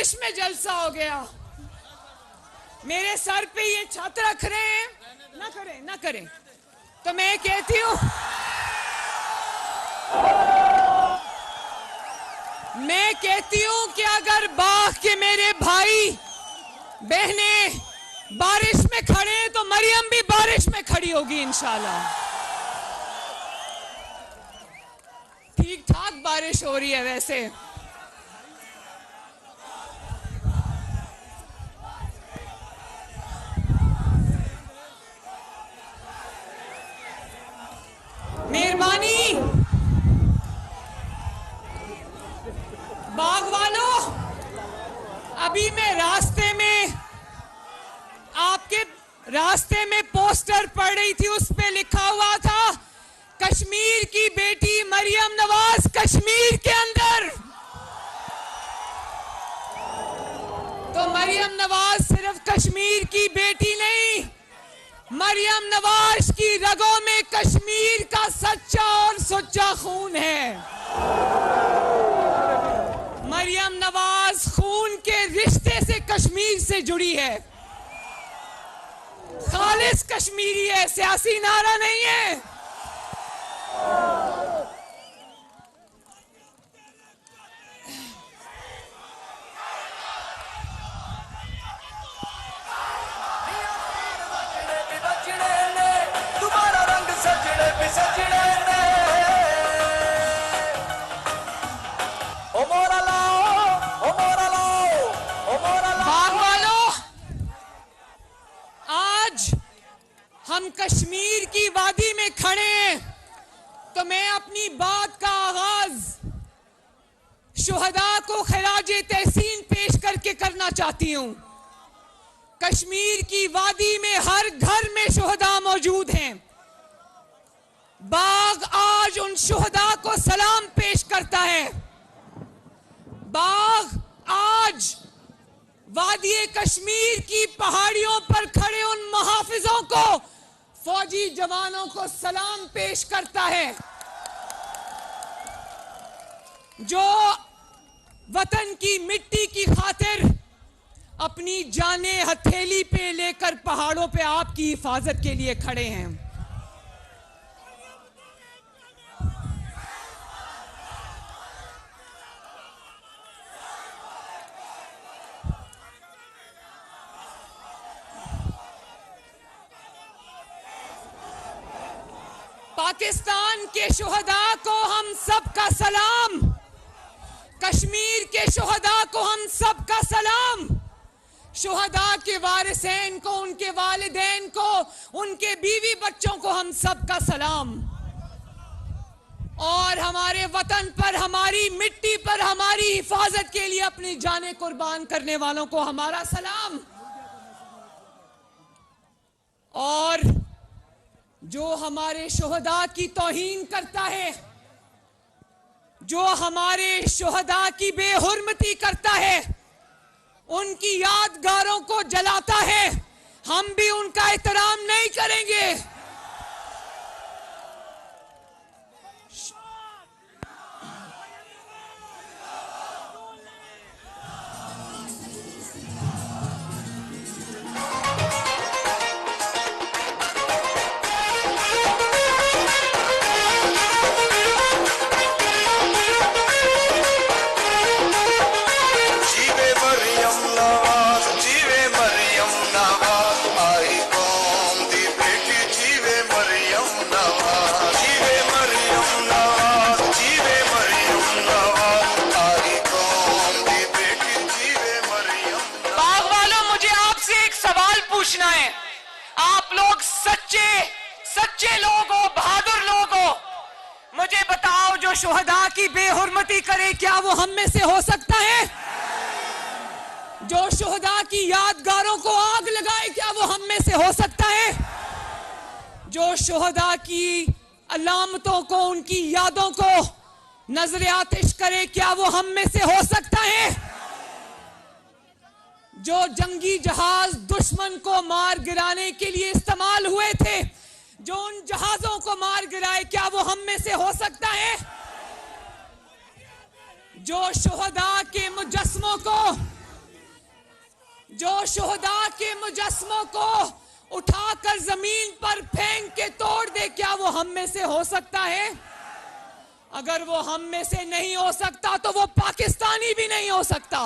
बारिश में जलसा हो गया। मेरे सर पे ये छत रख रहे हैं, ना करें ना करें। तो मैं कहती हूं, कि अगर बाग के मेरे भाई बहने बारिश में खड़े हैं तो मरियम भी बारिश में खड़ी होगी इंशाल्लाह। ठीक ठाक बारिश हो रही है वैसे। मेहरबानी बाग वालों, अभी मैं आपके रास्ते में पोस्टर पढ़ रही थी, उस पे लिखा हुआ था कश्मीर की बेटी मरियम नवाज कश्मीर के अंदर। तो मरियम नवाज सिर्फ कश्मीर की बेटी नहीं, मरियम नवाज की रगों में कश्मीर का सच्चा और सुच्चा खून है। मरियम नवाज खून के रिश्ते से कश्मीर से जुड़ी है, खालिस कश्मीरी है, सियासी नारा नहीं है। हम कश्मीर की वादी में खड़े हैं तो मैं अपनी बात का आगाज शुहदा को खिराजे तहसीन पेश करके करना चाहती हूं। कश्मीर की वादी में हर घर में शुहदा मौजूद हैं। बाग आज उन शुहदा को सलाम पेश करता है। बाग आज वादी कश्मीर की पहाड़ियों पर खड़े उन मुहाफिजों को, फौजी जवानों को सलाम पेश करता है जो वतन की मिट्टी की खातिर अपनी जाने हथेली पे लेकर पहाड़ों पे आपकी हिफाजत के लिए खड़े हैं। पाकिस्तान के शुहदा को हम सबका सलाम, कश्मीर के शुहदा को हम सबका सलाम, शुहदा के वारिसैन को, उनके वालिदैन को, उनके बीवी बच्चों को हम सबका सलाम। और हमारे वतन पर, हमारी मिट्टी पर, हमारी हिफाजत के लिए अपनी जानें कुर्बान करने वालों को हमारा सलाम। और जो हमारे शुहदा की तौहीन करता है, जो हमारे शुहदा की बेहुरमती करता है, उनकी यादगारों को जलाता है, हम भी उनका एहतराम नहीं करेंगे। आप लोग सच्चे लोग हो, बहादुर लोग हो। मुझे बताओ, जो शुहदा की बेहुरमती करे क्या वो हम में से हो सकता है? जो शुहदा की यादगारों को आग लगाए क्या वो हम में से हो सकता है? जो शुहदा की अलामतों को, उनकी यादों को नजर आतिश करे क्या वो हम में से हो सकता है? जो जंगी जहाज दुश्मन को मार गिराने के लिए इस्तेमाल हुए थे, जो उन जहाजों को मार गिराए क्या वो हम में से हो सकता है? जो शुहदा के मुजस्समों को जो शुहदा के मुजस्मों को उठाकर जमीन पर फेंक के तोड़ दे, क्या वो हम में से हो सकता है? अगर वो हम में से नहीं हो सकता तो वो पाकिस्तानी भी नहीं हो सकता।